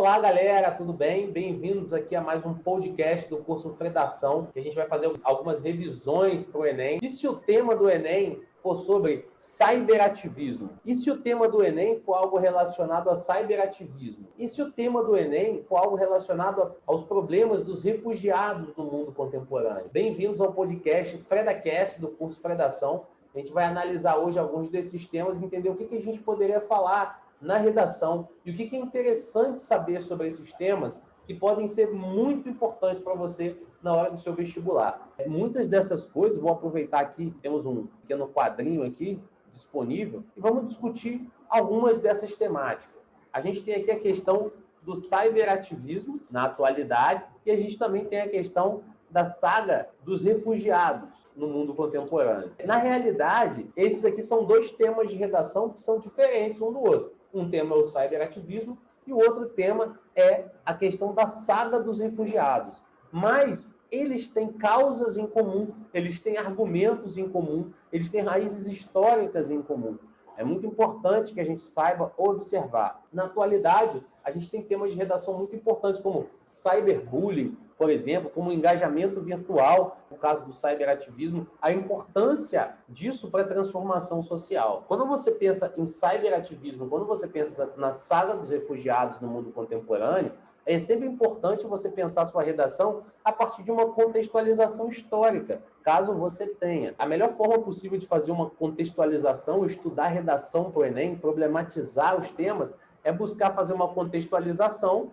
Olá, galera, tudo bem? Bem-vindos aqui a mais um podcast do curso Fredação, que a gente vai fazer algumas revisões para o Enem. E se o tema do Enem for sobre cyberativismo? E se o tema do Enem for algo relacionado a cyberativismo? E se o tema do Enem for algo relacionado aos problemas dos refugiados no mundo contemporâneo? Bem-vindos ao podcast FredaCast do curso Fredação. A gente vai analisar hoje alguns desses temas e entender o que a gente poderia falar na redação e o que é interessante saber sobre esses temas que podem ser muito importantes para você na hora do seu vestibular. Muitas dessas coisas, vou aproveitar aqui, temos um pequeno quadrinho aqui disponível e vamos discutir algumas dessas temáticas. A gente tem aqui a questão do cyberativismo na atualidade e a gente também tem a questão da saga dos refugiados no mundo contemporâneo. Na realidade, esses aqui são dois temas de redação que são diferentes um do outro. Um tema é o cyberativismo e o outro tema é a questão da saga dos refugiados. Mas eles têm causas em comum, eles têm argumentos em comum, eles têm raízes históricas em comum. É muito importante que a gente saiba observar. Na atualidade, a gente tem temas de redação muito importantes como cyberbullying, por exemplo, como engajamento virtual, no caso do cyberativismo, a importância disso para a transformação social. Quando você pensa em cyberativismo, quando você pensa na saga dos refugiados no mundo contemporâneo, é sempre importante você pensar sua redação a partir de uma contextualização histórica, caso você tenha. A melhor forma possível de fazer uma contextualização, estudar redação para o Enem, problematizar os temas, é buscar fazer uma contextualização,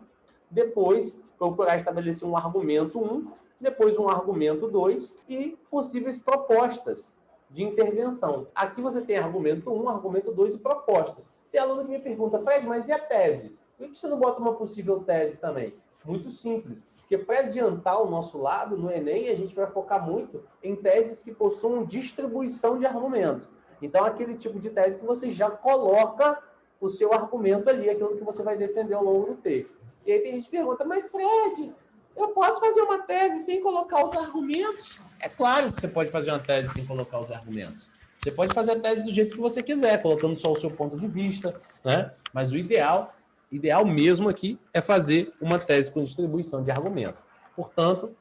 depois procurar estabelecer um argumento 1, depois um argumento 2 e possíveis propostas de intervenção. Aqui você tem argumento 1, argumento 2 e propostas. Tem aluno que me pergunta, Fred, mas e a tese? Por que você não bota uma possível tese também? Muito simples, porque para adiantar o nosso lado, no Enem, a gente vai focar muito em teses que possuam distribuição de argumentos. Então, aquele tipo de tese que você já coloca o seu argumento ali, aquilo que você vai defender ao longo do texto. E aí tem gente que pergunta, mas Fred, eu posso fazer uma tese sem colocar os argumentos? É claro que você pode fazer uma tese sem colocar os argumentos. Você pode fazer a tese do jeito que você quiser, colocando só o seu ponto de vista, né? Mas o ideal mesmo aqui é fazer uma tese com distribuição de argumentos. Portanto,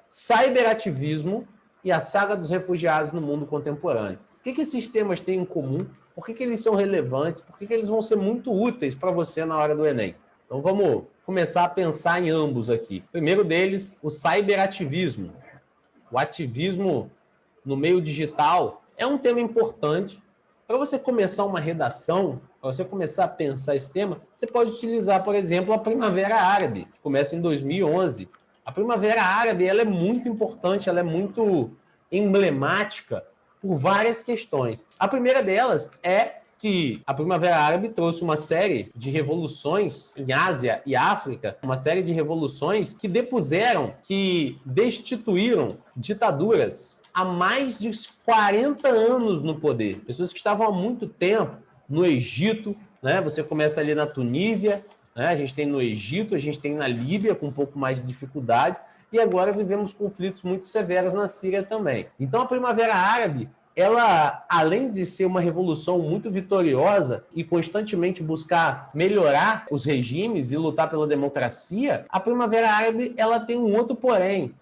cyberativismo e a saga dos refugiados no mundo contemporâneo. O que esses temas têm em comum? Por que eles são relevantes? Por que eles vão ser muito úteis para você na hora do Enem? Então vamos começar a pensar em ambos aqui. O primeiro deles, o cyberativismo. O ativismo no meio digital é um tema importante. Para você começar uma redação, para você começar a pensar esse tema, você pode utilizar, por exemplo, a Primavera Árabe, que começa em 2011. A Primavera Árabe ela é muito importante, ela é muito emblemática por várias questões. A primeira delas é que a Primavera Árabe trouxe uma série de revoluções em Ásia e África, uma série de revoluções que depuseram, que destituíram ditaduras há mais de 40 anos no poder. Pessoas que estavam há muito tempo no Egito, né? Você começa ali na Tunísia, né? A gente tem no Egito, a gente tem na Líbia com um pouco mais de dificuldade, e agora vivemos conflitos muito severos na Síria também. Então a Primavera Árabe, ela, além de ser uma revolução muito vitoriosa e constantemente buscar melhorar os regimes e lutar pela democracia, a Primavera Árabe ela tem um outro porém.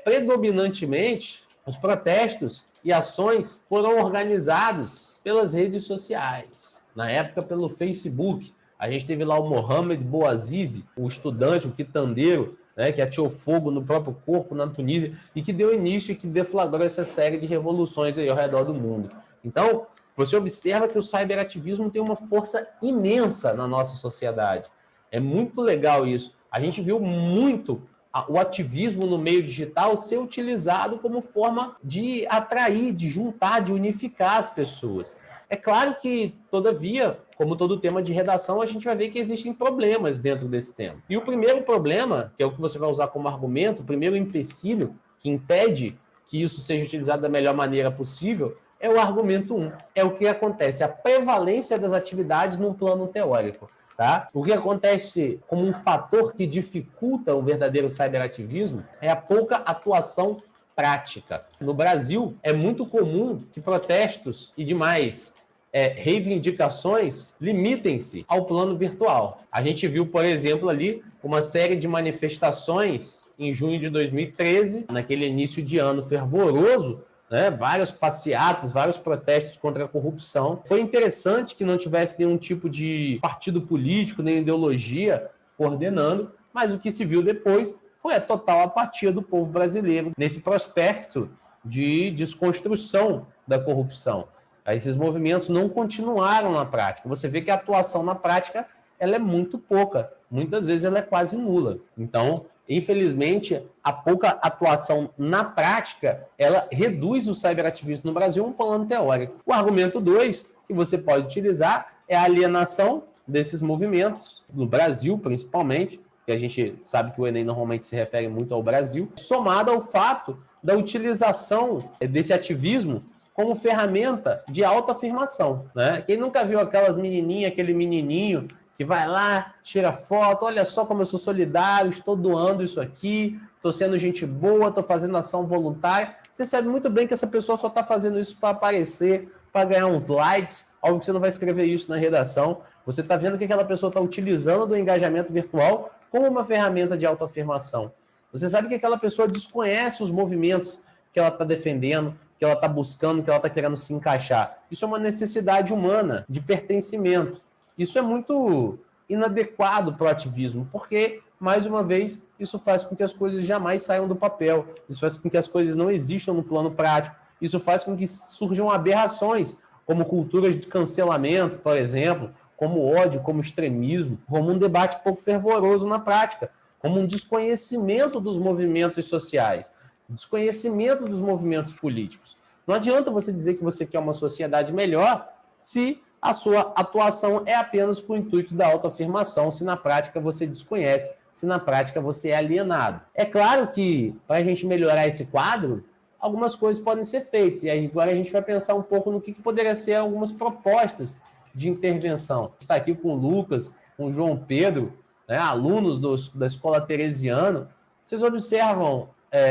Predominantemente, os protestos e ações foram organizados pelas redes sociais. Na época, pelo Facebook. A gente teve lá o Mohamed Bouazizi, o estudante, o quitandeiro, né, que ateou fogo no próprio corpo na Tunísia e que deu início e que deflagrou essa série de revoluções aí ao redor do mundo. Então, você observa que o cyberativismo tem uma força imensa na nossa sociedade. É muito legal isso. A gente viu muito o ativismo no meio digital ser utilizado como forma de atrair, de juntar, de unificar as pessoas. É claro que, todavia, como todo tema de redação, a gente vai ver que existem problemas dentro desse tema. E o primeiro problema, que é o que você vai usar como argumento, o primeiro empecilho que impede que isso seja utilizado da melhor maneira possível, é o argumento 1. É o que acontece, a prevalência das atividades num plano teórico. Tá? O que acontece como um fator que dificulta o verdadeiro cyberativismo é a pouca atuação prática. No Brasil, é muito comum que protestos e demais reivindicações limitem-se ao plano virtual. A gente viu, por exemplo, ali uma série de manifestações em junho de 2013, naquele início de ano fervoroso, né? Várias passeatas, vários protestos contra a corrupção. Foi interessante que não tivesse nenhum tipo de partido político, nem ideologia coordenando, mas o que se viu depois foi a total apatia do povo brasileiro nesse prospecto de desconstrução da corrupção. Esses movimentos não continuaram na prática. Você vê que a atuação na prática ela é muito pouca. Muitas vezes ela é quase nula. Então, infelizmente, a pouca atuação na prática, ela reduz o cyberativismo no Brasil a um plano teórico. O argumento 2 que você pode utilizar é a alienação desses movimentos, no Brasil principalmente, que a gente sabe que o Enem normalmente se refere muito ao Brasil, somado ao fato da utilização desse ativismo como ferramenta de autoafirmação, né? Quem nunca viu aquelas menininhas, aquele menininho que vai lá, tira foto, olha só como eu sou solidário, estou doando isso aqui, estou sendo gente boa, estou fazendo ação voluntária. Você sabe muito bem que essa pessoa só está fazendo isso para aparecer, para ganhar uns likes, óbvio que você não vai escrever isso na redação. Você está vendo que aquela pessoa está utilizando do engajamento virtual como uma ferramenta de autoafirmação. Você sabe que aquela pessoa desconhece os movimentos que ela está defendendo, que ela está buscando, que ela está querendo se encaixar. Isso é uma necessidade humana de pertencimento. Isso é muito inadequado para o ativismo, porque, mais uma vez, isso faz com que as coisas jamais saiam do papel, isso faz com que as coisas não existam no plano prático, isso faz com que surjam aberrações, como culturas de cancelamento, por exemplo, como ódio, como extremismo, como um debate pouco fervoroso na prática, como um desconhecimento dos movimentos sociais, desconhecimento dos movimentos políticos. Não adianta você dizer que você quer uma sociedade melhor se a sua atuação é apenas com o intuito da autoafirmação, se na prática você desconhece, se na prática você é alienado. É claro que, para a gente melhorar esse quadro, algumas coisas podem ser feitas, e agora a gente vai pensar um pouco no que poderia ser algumas propostas de intervenção. Está aqui com o Lucas, com o João Pedro, né, alunos da Escola Teresiano. Vocês observam,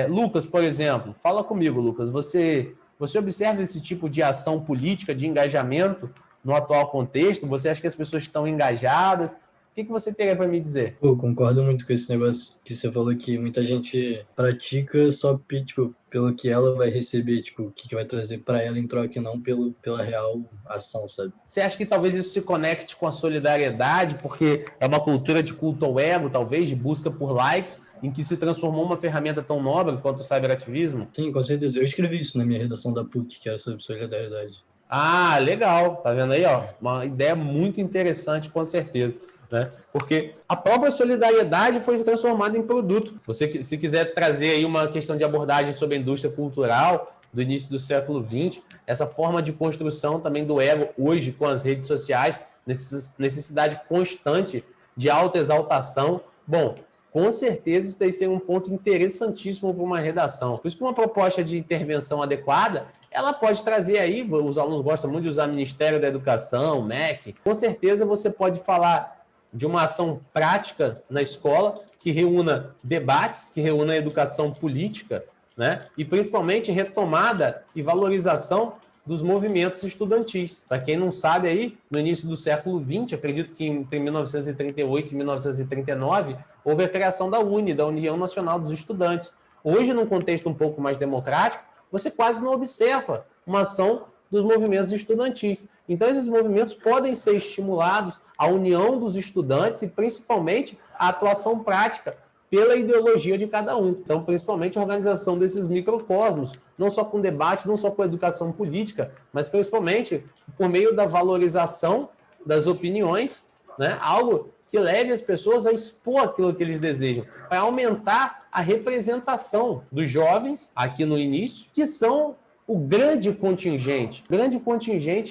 Lucas, por exemplo, fala comigo, Lucas, você observa esse tipo de ação política, de engajamento no atual contexto? Você acha que as pessoas estão engajadas? O que você teria para me dizer? Eu concordo muito com esse negócio que você falou, que muita gente pratica só tipo, pelo que ela vai receber, tipo, o que vai trazer para ela em troca e não pela real ação, sabe? Você acha que talvez isso se conecte com a solidariedade, porque é uma cultura de culto ao ego, talvez, de busca por likes, em que se transformou uma ferramenta tão nobre quanto o cyberativismo? Sim, com certeza. Eu escrevi isso na minha redação da PUC, que era sobre solidariedade. Ah, legal. Tá vendo aí, ó? Uma ideia muito interessante, com certeza. Né? Porque a própria solidariedade foi transformada em produto. Você, se quiser trazer aí uma questão de abordagem sobre a indústria cultural do início do século XX, essa forma de construção também do ego hoje com as redes sociais, necessidade constante de autoexaltação. Bom, com certeza isso daí seria um ponto interessantíssimo para uma redação. Por isso que uma proposta de intervenção adequada, ela pode trazer aí, os alunos gostam muito de usar Ministério da Educação, MEC, com certeza você pode falar de uma ação prática na escola que reúna debates, que reúna educação política, né? E principalmente retomada e valorização dos movimentos estudantis. Para quem não sabe aí, no início do século XX, acredito que entre 1938 e 1939, houve a criação da UNE, da União Nacional dos Estudantes. Hoje, num contexto um pouco mais democrático, você quase não observa uma ação dos movimentos estudantis. Então, esses movimentos podem ser estimulados, a união dos estudantes e, principalmente, a atuação prática pela ideologia de cada um. Então, principalmente, a organização desses microcosmos, não só com debate, não só com educação política, mas principalmente por meio da valorização das opiniões, né? Algo que leve as pessoas a expor aquilo que eles desejam, para aumentar a representação dos jovens, aqui no início, que são o grande contingente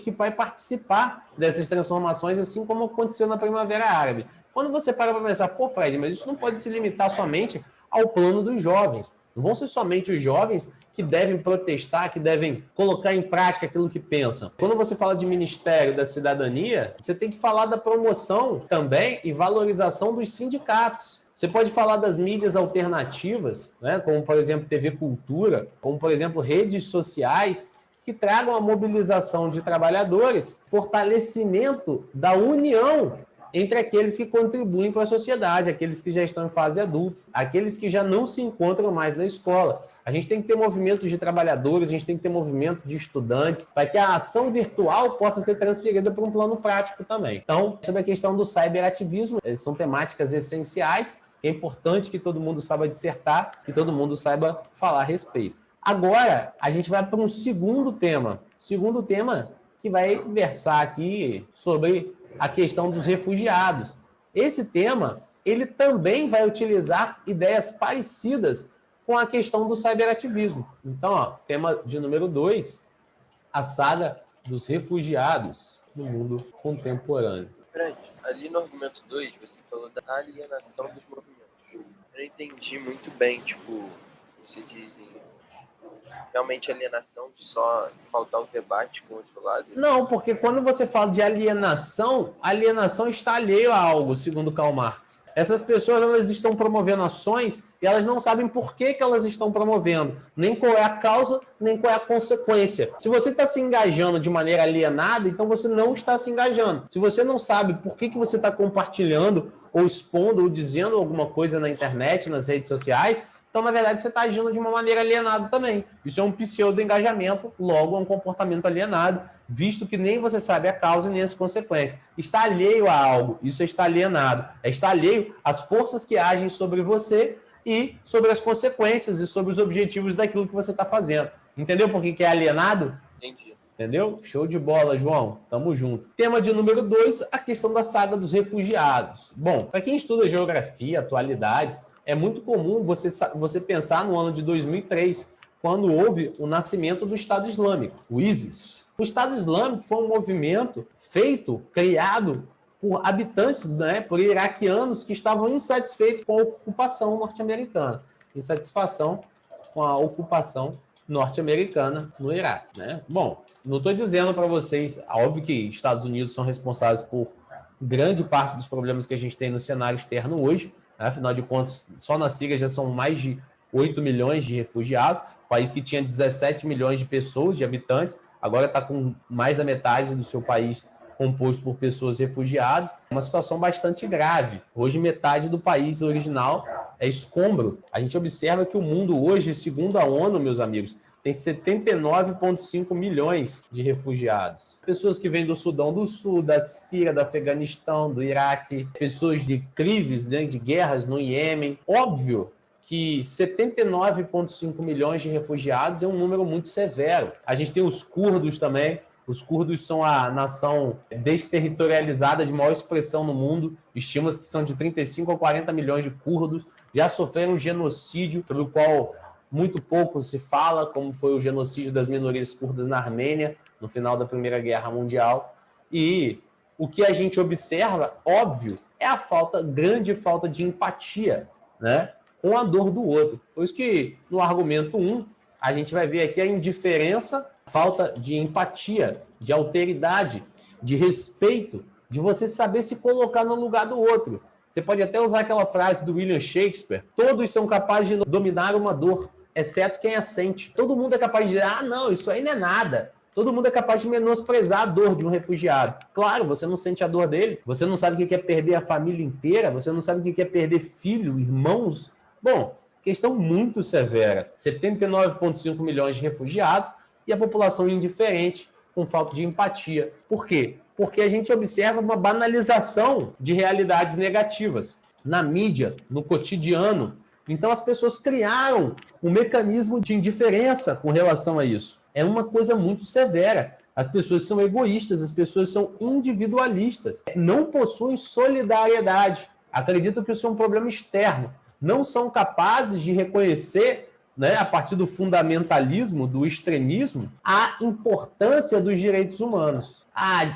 que vai participar dessas transformações, assim como aconteceu na Primavera Árabe. Quando você para pensar, pô, Fred, mas isso não pode se limitar somente ao plano dos jovens. Não vão ser somente os jovens que devem protestar, que devem colocar em prática aquilo que pensam. Quando você fala de Ministério da Cidadania, você tem que falar da promoção também e valorização dos sindicatos. Você pode falar das mídias alternativas, né? Como, por exemplo, TV Cultura, como, por exemplo, redes sociais que tragam a mobilização de trabalhadores, fortalecimento da união entre aqueles que contribuem para a sociedade, aqueles que já estão em fase adulta, aqueles que já não se encontram mais na escola. A gente tem que ter movimentos de trabalhadores, a gente tem que ter movimento de estudantes, para que a ação virtual possa ser transferida para um plano prático também. Então, sobre a questão do cyberativismo, são temáticas essenciais, que é importante que todo mundo saiba dissertar, que todo mundo saiba falar a respeito. Agora, a gente vai para um segundo tema que vai versar aqui sobre a questão dos refugiados. Esse tema, ele também vai utilizar ideias parecidas com a questão do cyberativismo. Então, ó, tema de número 2, a saga dos refugiados no mundo contemporâneo. Fred, ali no argumento 2, você falou da alienação dos movimentos. Eu não entendi muito bem, tipo, você diz realmente alienação, só faltar o debate com o outro lado? Não, porque quando você fala de alienação, a alienação está alheio a algo, segundo Karl Marx. Essas pessoas, elas estão promovendo ações e elas não sabem por que elas estão promovendo, nem qual é a causa, nem qual é a consequência. Se você está se engajando de maneira alienada, então você não está se engajando. Se você não sabe por que você está compartilhando, ou expondo, ou dizendo alguma coisa na internet, nas redes sociais, então, na verdade, você está agindo de uma maneira alienada também. Isso é um pseudo-engajamento, logo é um comportamento alienado, visto que nem você sabe a causa nem as consequências. Está alheio a algo, isso é estar alienado. É estar alheio às forças que agem sobre você e sobre as consequências e sobre os objetivos daquilo que você está fazendo. Entendeu por que é alienado? Entendi. Entendeu? Show de bola, João. Tamo junto. Tema de número 2, a questão da saga dos refugiados. Bom, para quem estuda geografia, atualidades, é muito comum você pensar no ano de 2003, quando houve o nascimento do Estado Islâmico, o ISIS. O Estado Islâmico foi um movimento criado por habitantes, por iraquianos que estavam insatisfeitos com a ocupação norte-americana, insatisfação com a ocupação norte-americana no Iraque. Bom, não estou dizendo para vocês, óbvio que Estados Unidos são responsáveis por grande parte dos problemas que a gente tem no cenário externo hoje. Afinal de contas, só na Síria já são mais de 8 milhões de refugiados, país que tinha 17 milhões de pessoas, de habitantes, agora está com mais da metade do seu país composto por pessoas refugiadas. É uma situação bastante grave. Hoje, metade do país original é escombro. A gente observa que o mundo hoje, segundo a ONU, meus amigos, tem 79,5 milhões de refugiados. Pessoas que vêm do Sudão do Sul, da Síria, do Afeganistão, do Iraque, pessoas de crises, de guerras no Iêmen. Óbvio que 79,5 milhões de refugiados é um número muito severo. A gente tem os curdos também. Os curdos são a nação desterritorializada de maior expressão no mundo. Estima-se que são de 35 a 40 milhões de curdos. Já sofreram um genocídio, sobre o qual muito pouco se fala, como foi o genocídio das minorias curdas na Armênia, no final da Primeira Guerra Mundial. E o que a gente observa, óbvio, é a grande falta de empatia, com a dor do outro. Por isso que, no argumento 1, a gente vai ver aqui a indiferença, falta de empatia, de alteridade, de respeito, de você saber se colocar no lugar do outro. Você pode até usar aquela frase do William Shakespeare: todos são capazes de dominar uma dor, exceto quem a sente. Todo mundo é capaz de dizer, não, isso aí não é nada. Todo mundo é capaz de menosprezar a dor de um refugiado. Claro, você não sente a dor dele, você não sabe o que é perder a família inteira, você não sabe o que é perder filho, irmãos. Bom, questão muito severa. 79,5 milhões de refugiados e a população indiferente, com falta de empatia. Por quê? Porque a gente observa uma banalização de realidades negativas na mídia, no cotidiano. Então, as pessoas criaram um mecanismo de indiferença com relação a isso. É uma coisa muito severa. As pessoas são egoístas, as pessoas são individualistas, não possuem solidariedade, acreditam que isso é um problema externo, não são capazes de reconhecer, a partir do fundamentalismo, do extremismo, a importância dos direitos humanos.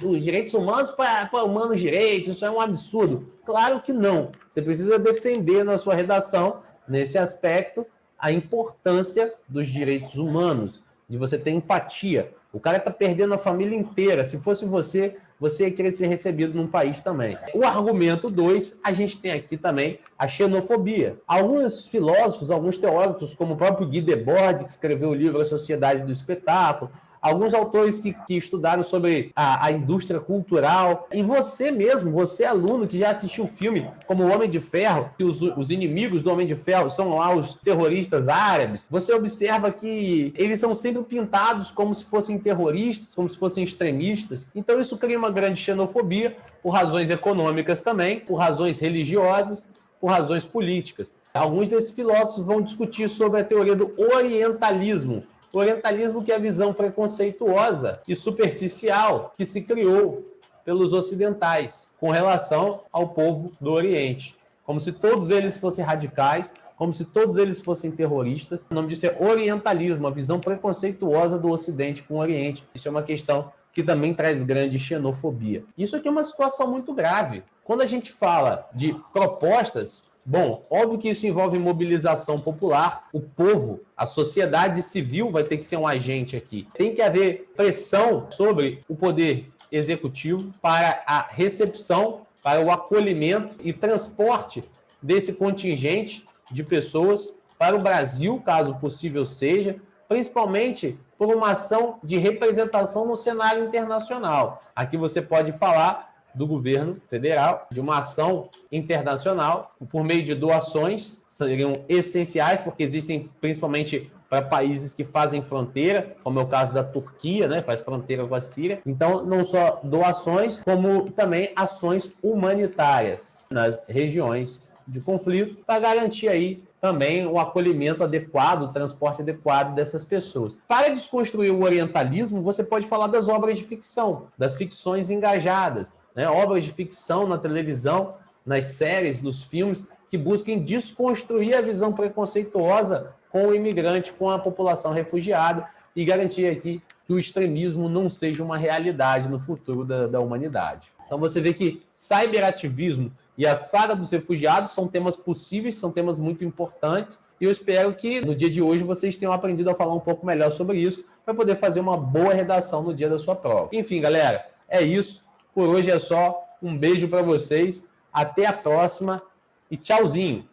Os direitos humanos para humanos direitos, isso é um absurdo. Claro que não. Você precisa defender na sua redação, nesse aspecto, a importância dos direitos humanos, de você ter empatia. O cara está perdendo a família inteira. Se fosse você ia querer ser recebido num país também. O argumento 2, a gente tem aqui também a xenofobia. Alguns filósofos, alguns teóricos, como o próprio Guy Debord, que escreveu o livro A Sociedade do Espetáculo, alguns autores que estudaram sobre a indústria cultural, e você mesmo, você aluno que já assistiu o filme como o Homem de Ferro, que os inimigos do Homem de Ferro são lá os terroristas árabes, você observa que eles são sempre pintados como se fossem terroristas, como se fossem extremistas. Então isso cria uma grande xenofobia, por razões econômicas também, por razões religiosas, por razões políticas. Alguns desses filósofos vão discutir sobre a teoria do orientalismo. O orientalismo que é a visão preconceituosa e superficial que se criou pelos ocidentais com relação ao povo do Oriente. Como se todos eles fossem radicais, como se todos eles fossem terroristas. O nome disso é orientalismo, a visão preconceituosa do Ocidente com o Oriente. Isso é uma questão que também traz grande xenofobia. Isso aqui é uma situação muito grave. Quando a gente fala de propostas, bom, óbvio que isso envolve mobilização popular, o povo, a sociedade civil vai ter que ser um agente aqui. Tem que haver pressão sobre o poder executivo para a recepção, para o acolhimento e transporte desse contingente de pessoas para o Brasil, caso possível seja, principalmente por uma ação de representação no cenário internacional. Aqui você pode falar do governo federal, de uma ação internacional, por meio de doações, seriam essenciais, porque existem principalmente para países que fazem fronteira, como é o caso da Turquia, né, faz fronteira com a Síria. Então, não só doações, como também ações humanitárias nas regiões de conflito, para garantir aí também o acolhimento adequado, o transporte adequado dessas pessoas. Para desconstruir o orientalismo, você pode falar das obras de ficção, das ficções engajadas, né? Obras de ficção na televisão, nas séries, nos filmes, que busquem desconstruir a visão preconceituosa com o imigrante, com a população refugiada e garantir aqui que o extremismo não seja uma realidade no futuro da humanidade. Então você vê que cyberativismo e a saga dos refugiados são temas possíveis, são temas muito importantes, e eu espero que no dia de hoje vocês tenham aprendido a falar um pouco melhor sobre isso, para poder fazer uma boa redação no dia da sua prova. Enfim, galera, é isso. Por hoje é só. Um beijo para vocês, até a próxima e tchauzinho!